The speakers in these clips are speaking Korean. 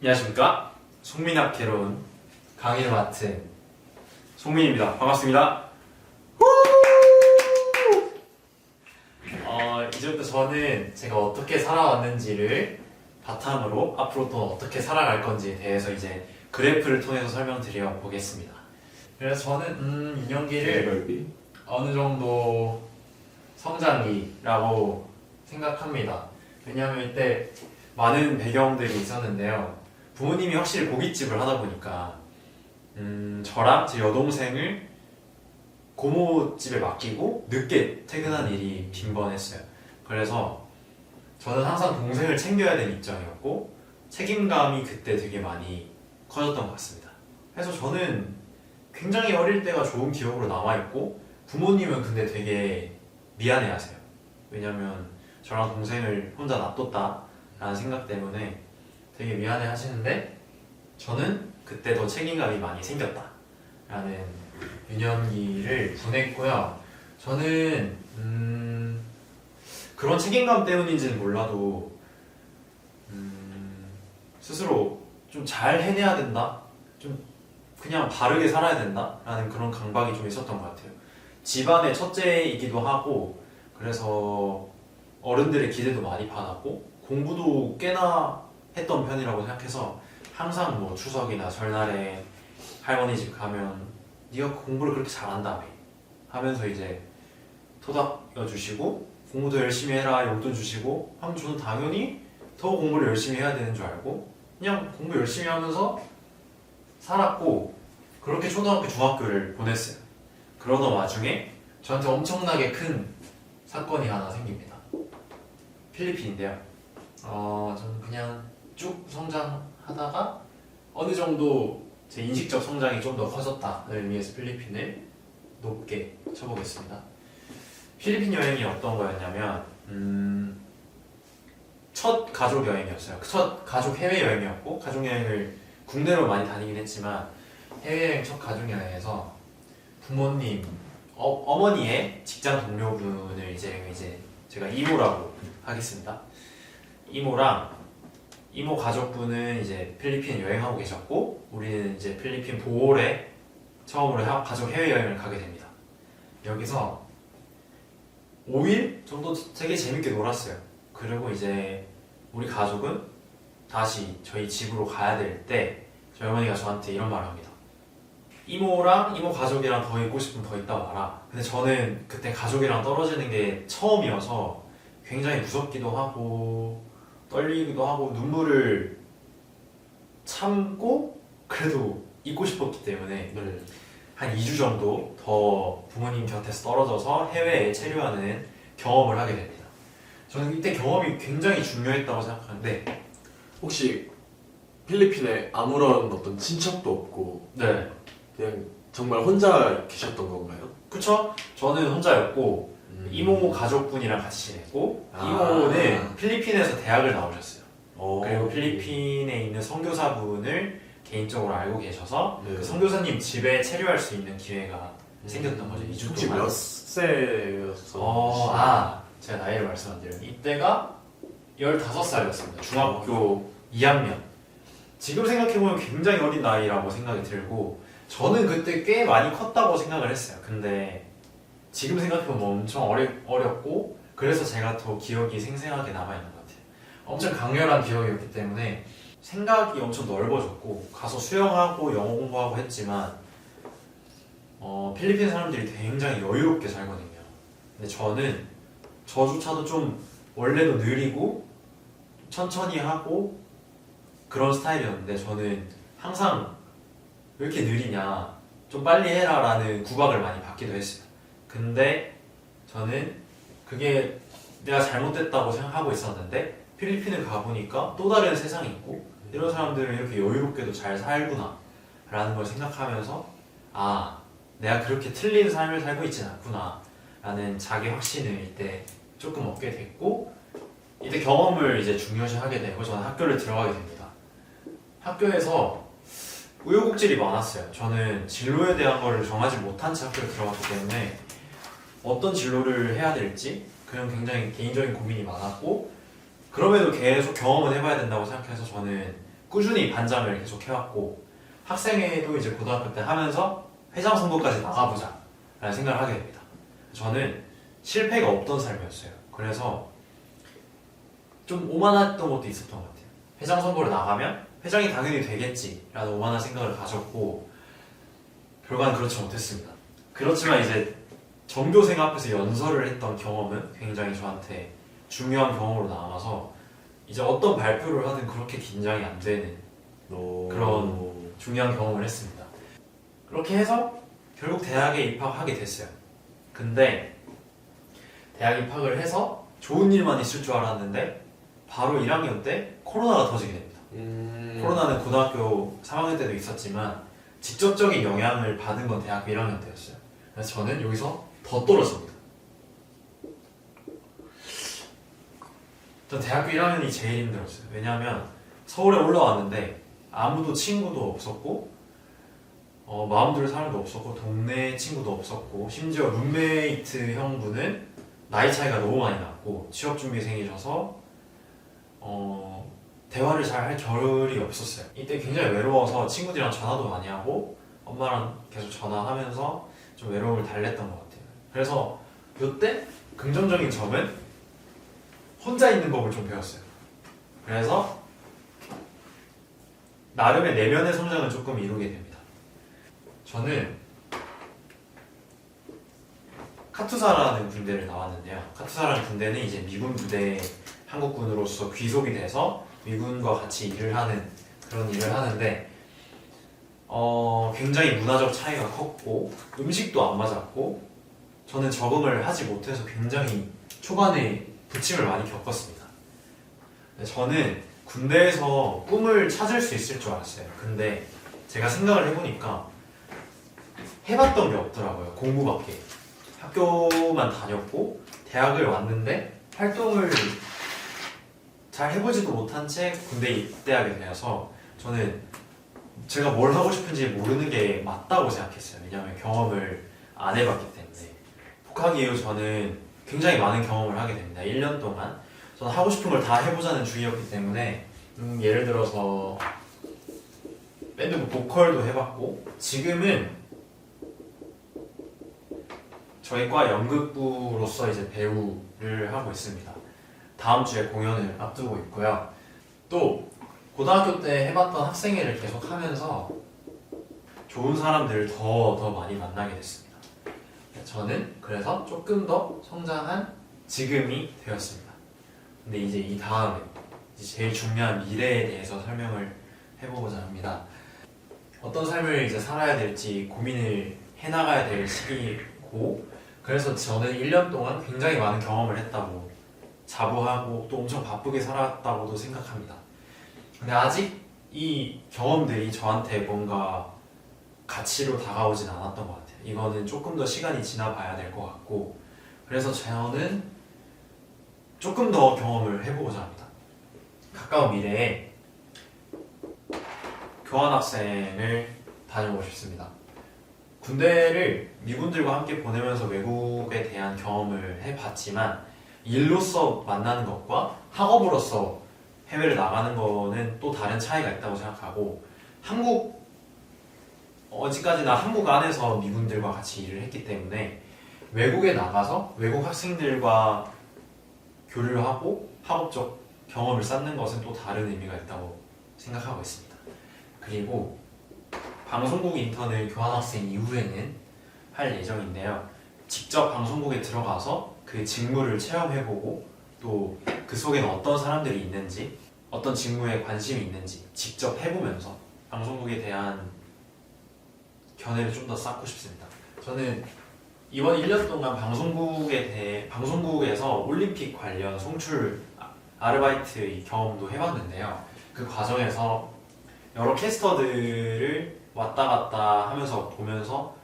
안녕하십니까? 송민학 개론 강의를 맡은 송민입니다. 반갑습니다. 이제부터 저는 제가 어떻게 살아왔는지를 바탕으로 앞으로 또 어떻게 살아갈 건지에 대해서 이제 그래프를 통해서 설명드려 보겠습니다. 그래서 저는 유년기를 어느 정도 성장기라고 생각합니다. 왜냐하면 이때 많은 배경들이 있었는데요. 부모님이 확실히 고깃집을 하다 보니까 저랑 제 여동생을 고모집에 맡기고 늦게 퇴근한 일이 빈번했어요. 그래서 저는 항상 동생을 챙겨야 되는 입장이었고 책임감이 그때 되게 많이 커졌던 것 같습니다. 그래서 저는 굉장히 어릴 때가 좋은 기억으로 남아있고 부모님은 근데 되게 미안해하세요. 왜냐면 저랑 동생을 혼자 놔뒀다 라는 생각 때문에 되게 미안해 하시는데 저는 그때 더 책임감이 많이 생겼다 라는 유년기를 보냈고요. 저는 그런 책임감 때문인지는 몰라도 스스로 좀 잘 해내야 된다, 좀 그냥 바르게 살아야 된다 라는 그런 강박이 좀 있었던 것 같아요. 집안의 첫째이기도 하고 그래서 어른들의 기대도 많이 받았고 공부도 꽤나 했던 편이라고 생각해서 항상 뭐 추석이나 설날에 할머니 집 가면 네가 공부를 그렇게 잘한다며 하면서 이제 토닥여 주시고 공부도 열심히 해라 용돈 주시고 하면 저는 당연히 더 공부를 열심히 해야 되는 줄 알고 그냥 공부 열심히 하면서 살았고 그렇게 초등학교 중학교를 보냈어요. 그러던 와중에 저한테 엄청나게 큰 사건이 하나 생깁니다. 필리핀인데요. 저는 그냥 쭉 성장하다가 어느 정도 제 인식적 성장이 좀 더 커졌다를 의미해서 필리핀을 높게 쳐보겠습니다. 필리핀 여행이 어떤 거였냐면 첫 가족 여행이었어요. 첫 가족 해외 여행이었고 가족 여행을 국내로 많이 다니긴 했지만 해외여행 첫 가족 여행에서 부모님, 어머니의 직장 동료분을 이제 제가 이모라고 하겠습니다. 이모랑 이모 가족분은 이제 필리핀 여행하고 계셨고 우리는 이제 필리핀 보홀에 처음으로 가족 해외여행을 가게 됩니다. 여기서 5일 정도 되게 재밌게 놀았어요. 그리고 이제 우리 가족은 다시 저희 집으로 가야 될 때 저희 어머니가 저한테 이런 말을 합니다. 이모랑 이모 가족이랑 더 있고 싶으면 더 있다 와라. 근데 저는 그때 가족이랑 떨어지는 게 처음이어서 굉장히 무섭기도 하고 떨리기도 하고 눈물을 참고 그래도 있고 싶었기 때문에 한 2주 정도 더 부모님 곁에서 떨어져서 해외에 체류하는 경험을 하게 됩니다. 저는 이때 경험이 굉장히 중요했다고 생각하는데 혹시 필리핀에 아무런 어떤 친척도 없고 네, 그냥 정말 혼자 계셨던 건가요? 그쵸? 저는 혼자였고 이모 가족분이랑 같이 지냈고 이모는 필리핀에서 대학을 나오셨어요. 그리고 필리핀에 있는 선교사분을 개인적으로 알고 계셔서 네. 그 선교사님 집에 체류할 수 있는 기회가 생겼던 거죠. 2주 혹시 동안. 몇 세였어? 제가 나이를 말씀 안 드려요. 이때가 15살이었습니다. 중학교 2학년. 지금 생각해보면 굉장히 어린 나이라고 생각이 들고 저는 그때 꽤 많이 컸다고 생각을 했어요. 근데 지금 생각해보면 엄청 어렸고 그래서 제가 더 기억이 생생하게 남아있는 것 같아요. 엄청 강렬한 기억이었기 때문에 생각이 엄청 넓어졌고 가서 수영하고 영어 공부하고 했지만 필리핀 사람들이 굉장히 여유롭게 살거든요. 근데 저는 저조차도 좀 원래도 느리고 천천히 하고 그런 스타일이었는데 저는 항상 왜 이렇게 느리냐 좀 빨리 해라 라는 구박을 많이 받기도 했어요. 근데 저는 그게 내가 잘못됐다고 생각하고 있었는데 필리핀을 가보니까 또 다른 세상이 있고 이런 사람들은 이렇게 여유롭게도 잘 살구나 라는 걸 생각하면서 내가 그렇게 틀린 삶을 살고 있진 않구나 라는 자기 확신을 이때 조금 얻게 됐고 이때 경험을 이제 중요시하게 되고 저는 학교를 들어가게 됩니다. 학교에서 우여곡절이 많았어요. 저는 진로에 대한 걸 정하지 못한 채 학교에 들어갔기 때문에 어떤 진로를 해야 될지 그런 굉장히 개인적인 고민이 많았고 그럼에도 계속 경험은 해봐야 된다고 생각해서 저는 꾸준히 반장을 계속 해왔고 학생회도 이제 고등학교 때 하면서 회장 선거까지 나가보자 라는 생각을 하게 됩니다. 저는 실패가 없던 삶이었어요. 그래서 좀 오만했던 것도 있었던 것 같아요. 회장 선거를 나가면 회장이 당연히 되겠지 라는 오만한 생각을 가졌고 결과는 그렇지 못했습니다. 그렇지만 이제 전교생 앞에서 연설을 했던 경험은 굉장히 저한테 중요한 경험으로 남아서 이제 어떤 발표를 하든 그렇게 긴장이 안 되는 그런 중요한 경험을 했습니다. 그렇게 해서 결국 대학에 입학하게 됐어요. 근데 대학 입학을 해서 좋은 일만 있을 줄 알았는데 바로 1학년 때 코로나가 터지게 됩니다. 코로나는 고등학교 3학년 때도 있었지만 직접적인 영향을 받은 건 대학교 1학년 때였어요. 그래서 저는 여기서 더 떨어집니다. 전 대학교 1학년이 제일 힘들었어요. 왜냐하면 서울에 올라왔는데 아무도 친구도 없었고 마음 들 사람도 없었고 동네 친구도 없었고 심지어 룸메이트 형부는 나이 차이가 너무 많이 났고 취업준비생이셔서 대화를 잘 할 겨를이 없었어요. 이때 굉장히 외로워서 친구들이랑 전화도 많이 하고 엄마랑 계속 전화하면서 좀 외로움을 달랬던 것 같아요. 그래서 이때 긍정적인 점은 혼자 있는 법을 좀 배웠어요. 그래서 나름의 내면의 성장을 조금 이루게 됩니다. 저는 카투사라는 군대를 나왔는데요. 카투사라는 군대는 이제 미군 부대 한국군으로서 귀속이 돼서 미군과 같이 일을 하는 그런 일을 하는데 굉장히 문화적 차이가 컸고 음식도 안 맞았고 저는 적응을 하지 못해서 굉장히 초반에 부침을 많이 겪었습니다. 저는 군대에서 꿈을 찾을 수 있을 줄 알았어요. 근데 제가 생각을 해보니까 해봤던 게 없더라고요. 공부밖에. 학교만 다녔고 대학을 왔는데 활동을 잘 해보지도 못한 채 군대에 입대하게 되어서 저는 제가 뭘 하고 싶은지 모르는 게 맞다고 생각했어요. 왜냐하면 경험을 안 해봤기 때문에. 복학 이후 저는 굉장히 많은 경험을 하게 됩니다. 1년 동안 저는 하고 싶은 걸 다 해보자는 주의였기 때문에 예를 들어서 밴드 보컬도 해봤고 지금은 저희 과 연극부로서 이제 배우를 하고 있습니다. 다음 주에 공연을 앞두고 있고요. 또 고등학교 때 해봤던 학생회를 계속 하면서 좋은 사람들을 더 많이 만나게 됐습니다. 저는 그래서 조금 더 성장한 지금이 되었습니다. 근데 이제 이 다음에 이제 제일 중요한 미래에 대해서 설명을 해보고자 합니다. 어떤 삶을 이제 살아야 될지 고민을 해나가야 될 시기고 그래서 저는 1년 동안 굉장히 많은 경험을 했다고 자부하고 또 엄청 바쁘게 살았다고도 생각합니다. 근데 아직 이 경험들이 저한테 뭔가 가치로 다가오진 않았던 것 같아요. 이거는 조금 더 시간이 지나봐야 될 것 같고 그래서 저는 조금 더 경험을 해보고자 합니다. 가까운 미래에 교환학생을 다녀보고 싶습니다. 군대를 미군들과 함께 보내면서 외국에 대한 경험을 해봤지만 일로서 만나는 것과 학업으로서 해외를 나가는 거는 또 다른 차이가 있다고 생각하고 어디까지나 한국 안에서 미군들과 같이 일을 했기 때문에 외국에 나가서 외국 학생들과 교류를 하고 학업적 경험을 쌓는 것은 또 다른 의미가 있다고 생각하고 있습니다. 그리고 방송국 인턴을 교환학생 이후에는 할 예정인데요. 직접 방송국에 들어가서 그 직무를 체험해보고 또 그 속에는 어떤 사람들이 있는지 어떤 직무에 관심이 있는지 직접 해보면서 방송국에 대한 견해를 좀 더 쌓고 싶습니다. 저는 이번 1년 동안 방송국에서 올림픽 관련 송출 아르바이트 경험도 해봤는데요. 그 과정에서 여러 캐스터들을 왔다 갔다 하면서 보면서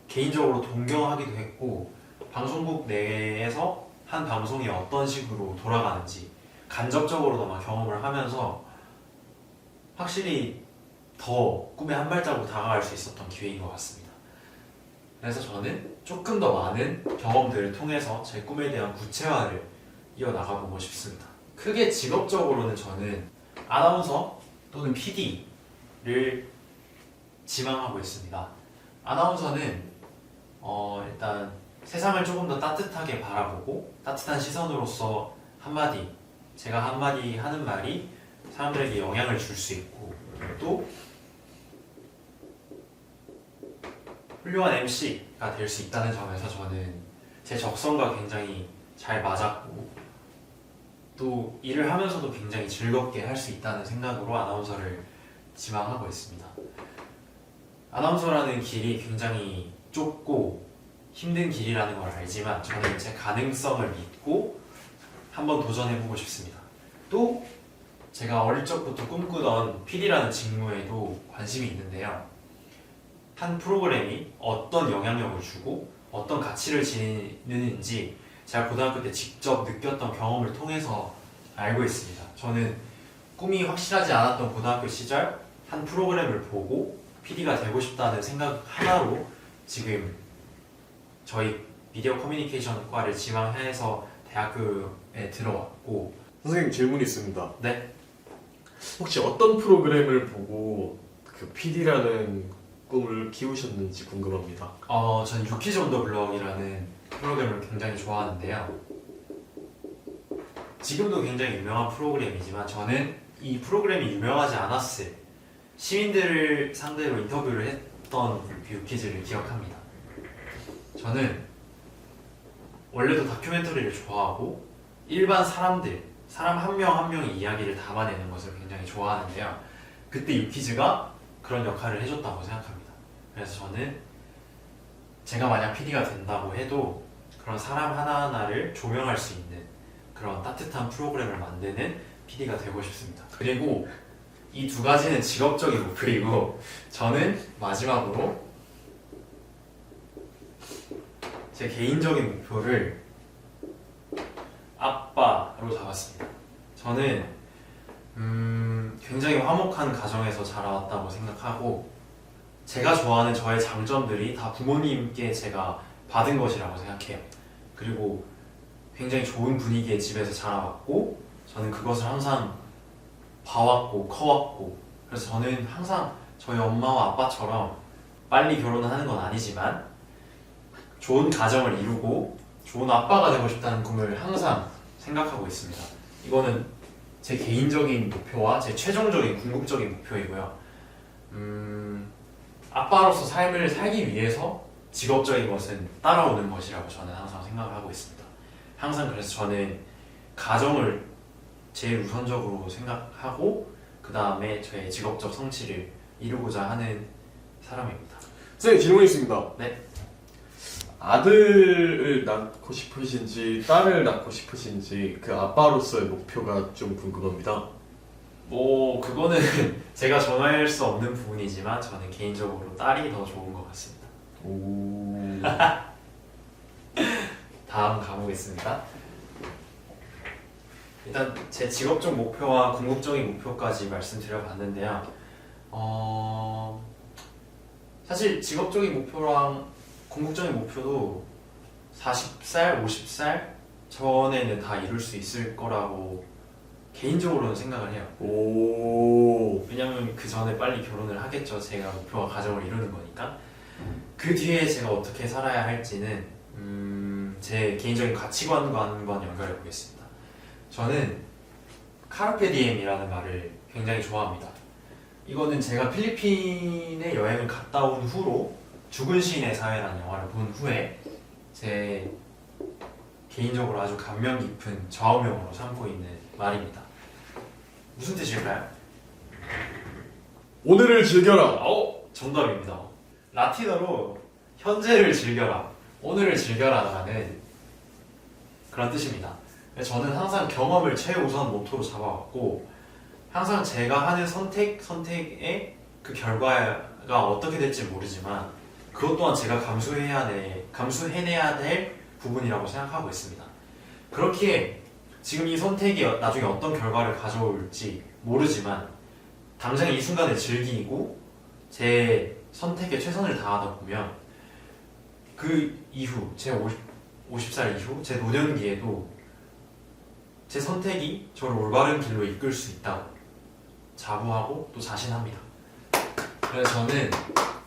개인적으로 동경하기도 했고 방송국 내에서 한 방송이 어떤 식으로 돌아가는지 간접적으로도 경험을 하면서 확실히 더 꿈에 한 발자국 다가갈 수 있었던 기회인 것 같습니다. 그래서 저는 조금 더 많은 경험들을 통해서 제 꿈에 대한 구체화를 이어나가보고 싶습니다. 크게 직업적으로는 저는 아나운서 또는 PD를 지망하고 있습니다. 아나운서는 일단 세상을 조금 더 따뜻하게 바라보고 따뜻한 시선으로서 제가 한마디 하는 말이 사람들에게 영향을 줄 수 있고 또 훌륭한 MC가 될 수 있다는 점에서 저는 제 적성과 굉장히 잘 맞았고 또 일을 하면서도 굉장히 즐겁게 할 수 있다는 생각으로 아나운서를 지망하고 있습니다. 아나운서라는 길이 굉장히 좁고 힘든 길이라는 걸 알지만 저는 제 가능성을 믿고 한번 도전해보고 싶습니다. 또 제가 어릴 적부터 꿈꾸던 PD라는 직무에도 관심이 있는데요. 한 프로그램이 어떤 영향력을 주고 어떤 가치를 지니는지 제가 고등학교 때 직접 느꼈던 경험을 통해서 알고 있습니다. 저는 꿈이 확실하지 않았던 고등학교 시절 한 프로그램을 보고 PD가 되고 싶다는 생각 하나로 지금 저희 미디어 커뮤니케이션과를 지망해서 대학교에 들어왔고. 선생님 질문이 있습니다. 네? 혹시 어떤 프로그램을 보고 그 PD라는 꿈을 키우셨는지 궁금합니다. 저는 유키즈 온 더 블럭이라는 프로그램을 굉장히 좋아하는데요. 지금도 굉장히 유명한 프로그램이지만 저는 이 프로그램이 유명하지 않았을 시민들을 상대로 인터뷰를 했던 유키즈를 기억합니다. 저는 원래도 다큐멘터리를 좋아하고 일반 사람 한 명 한 명의 이야기를 담아내는 것을 굉장히 좋아하는데요. 그때 유키즈가 그런 역할을 해줬다고 생각합니다. 그래서 저는 제가 만약 PD가 된다고 해도 그런 사람 하나하나를 조명할 수 있는 그런 따뜻한 프로그램을 만드는 PD가 되고 싶습니다. 그리고 이 두 가지는 직업적인 목표이고 저는 마지막으로 제 개인적인 목표를 아빠로 잡았습니다. 저는 굉장히 화목한 가정에서 자라왔다고 생각하고 제가 좋아하는 저의 장점들이 다 부모님께 제가 받은 것이라고 생각해요. 그리고 굉장히 좋은 분위기의 집에서 자라왔고 저는 그것을 항상 봐왔고 커왔고 그래서 저는 항상 저희 엄마와 아빠처럼 빨리 결혼을 하는 건 아니지만 좋은 가정을 이루고 좋은 아빠가 되고 싶다는 꿈을 항상 생각하고 있습니다. 이거는 제 개인적인 목표와 제 최종적인 궁극적인 목표이고요. 아빠로서 삶을 살기 위해서 직업적인 것은 따라오는 것이라고 저는 항상 생각을 하고 있습니다. 항상 그래서 저는 가정을 제일 우선적으로 생각하고 그 다음에 저의 직업적 성취를 이루고자 하는 사람입니다. 선생님 질문이 있습니다. 네. 아들을 낳고 싶으신지 딸을 낳고 싶으신지 그 아빠로서의 목표가 좀 궁금합니다. 그거는 제가 정할 수 없는 부분이지만 저는 개인적으로 딸이 더 좋은 것 같습니다. 오. 다음 가보겠습니다. 일단 제 직업적 목표와 궁극적인 목표까지 말씀드려봤는데요. 사실 직업적인 목표랑 궁극적인 목표도 40살, 50살 전에는 다 이룰 수 있을 거라고 개인적으로는 생각을 해요. 오. 왜냐면 그 전에 빨리 결혼을 하겠죠. 제가 목표와 가정을 이루는 거니까. 그 뒤에 제가 어떻게 살아야 할지는 제 개인적인 가치관과 한번 연결해 보겠습니다. 저는 카르페 디엠이라는 말을 굉장히 좋아합니다. 이거는 제가 필리핀에 여행을 갔다 온 후로 죽은 시인의 사회라는 영화를 본 후에 제 개인적으로 아주 감명 깊은 좌우명으로 삼고 있는 말입니다. 무슨 뜻일까요? 오늘을 즐겨라. 정답입니다. 라틴어로 현재를 즐겨라, 오늘을 즐겨라라는 그런 뜻입니다. 저는 항상 경험을 최우선 모토로 잡아왔고 항상 제가 하는 선택의 그 결과가 어떻게 될지 모르지만 그것 또한 제가 감수해내야 될 부분이라고 생각하고 있습니다. 그렇기에 지금 이 선택이 나중에 어떤 결과를 가져올지 모르지만 당장 이 순간을 즐기고 제 선택에 최선을 다하다 보면 그 이후 제 50살 이후 제 노년기에도 제 선택이 저를 올바른 길로 이끌 수 있다고 자부하고 또 자신합니다. 그래서 저는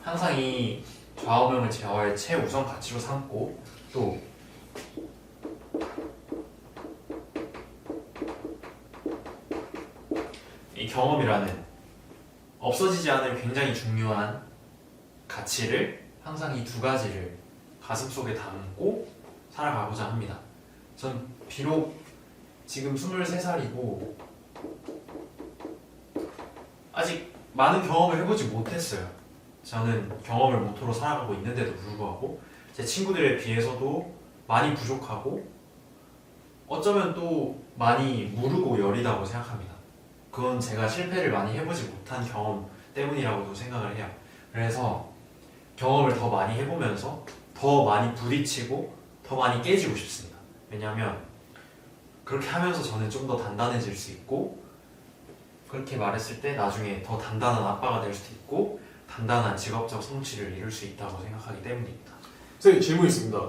항상 이 좌우명을 저의 최우선 가치로 삼고 또 이 경험이라는 없어지지 않을 굉장히 중요한 가치를 항상 이 두 가지를 가슴속에 담고 살아가고자 합니다. 전 비록 지금 23살이고 아직 많은 경험을 해보지 못했어요. 저는 경험을 모토로 살아가고 있는데도 불구하고 제 친구들에 비해서도 많이 부족하고 어쩌면 또 많이 무르고 여리다고 생각합니다. 그건 제가 실패를 많이 해보지 못한 경험 때문이라고도 생각을 해요. 그래서 경험을 더 많이 해보면서 더 많이 부딪히고 더 많이 깨지고 싶습니다. 왜냐하면 그렇게 하면서 저는 좀 더 단단해질 수 있고 그렇게 말했을 때 나중에 더 단단한 아빠가 될 수도 있고 단단한 직업적 성취를 이룰 수 있다고 생각하기 때문입니다. 선생님 질문 있습니다.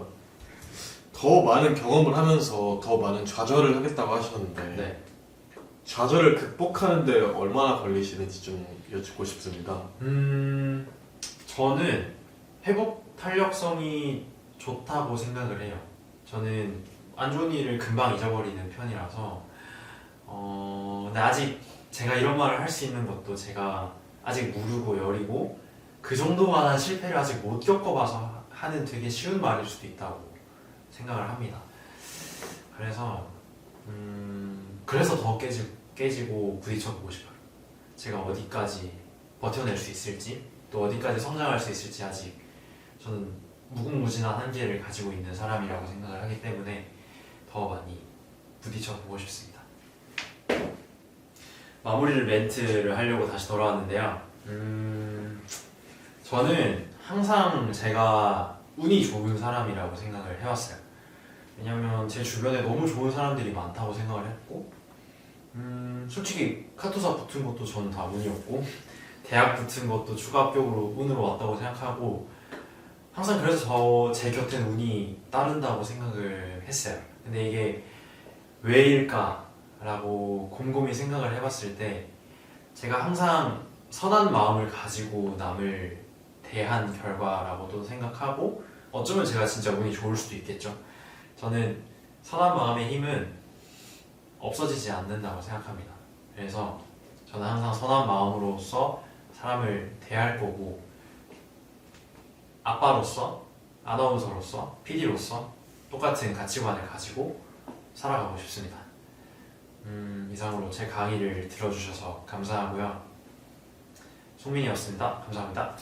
더 많은 경험을 하면서 더 많은 좌절을 하겠다고 하셨는데 네. 좌절을 극복하는데 얼마나 걸리시는지 좀 여쭙고 싶습니다. 저는 회복 탄력성이 좋다고 생각을 해요. 저는 안 좋은 일을 금방 잊어버리는 편이라서 근데 아직 제가 이런 말을 할 수 있는 것도 제가 아직 무르고 여리고 그 정도만한 실패를 아직 못 겪어봐서 하는 되게 쉬운 말일 수도 있다고 생각을 합니다. 그래서 더 깨지고 부딪혀보고 싶어요. 제가 어디까지 버텨낼 수 있을지 또 어디까지 성장할 수 있을지 아직 저는 무궁무진한 한계를 가지고 있는 사람이라고 생각을 하기 때문에 더 많이 부딪혀보고 싶습니다. 마무리를 멘트를 하려고 다시 돌아왔는데요. 저는 항상 제가 운이 좋은 사람이라고 생각을 해왔어요. 왜냐면 제 주변에 너무 좋은 사람들이 많다고 생각을 했고 솔직히 카투사 붙은 것도 저는 다 운이었고 대학 붙은 것도 추가 합격으로 운으로 왔다고 생각하고 항상 그래서 제 곁엔 운이 따른다고 생각을 했어요. 근데 이게 왜일까라고 곰곰이 생각을 해봤을 때 제가 항상 선한 마음을 가지고 남을 대한 결과라고도 생각하고 어쩌면 제가 진짜 운이 좋을 수도 있겠죠. 저는 선한 마음의 힘은 없어지지 않는다고 생각합니다. 그래서 저는 항상 선한 마음으로서 사람을 대할 거고 아빠로서, 아나운서로서, PD로서 똑같은 가치관을 가지고 살아가고 싶습니다. 이상으로 제 강의를 들어주셔서 감사하고요. 송민이었습니다. 감사합니다.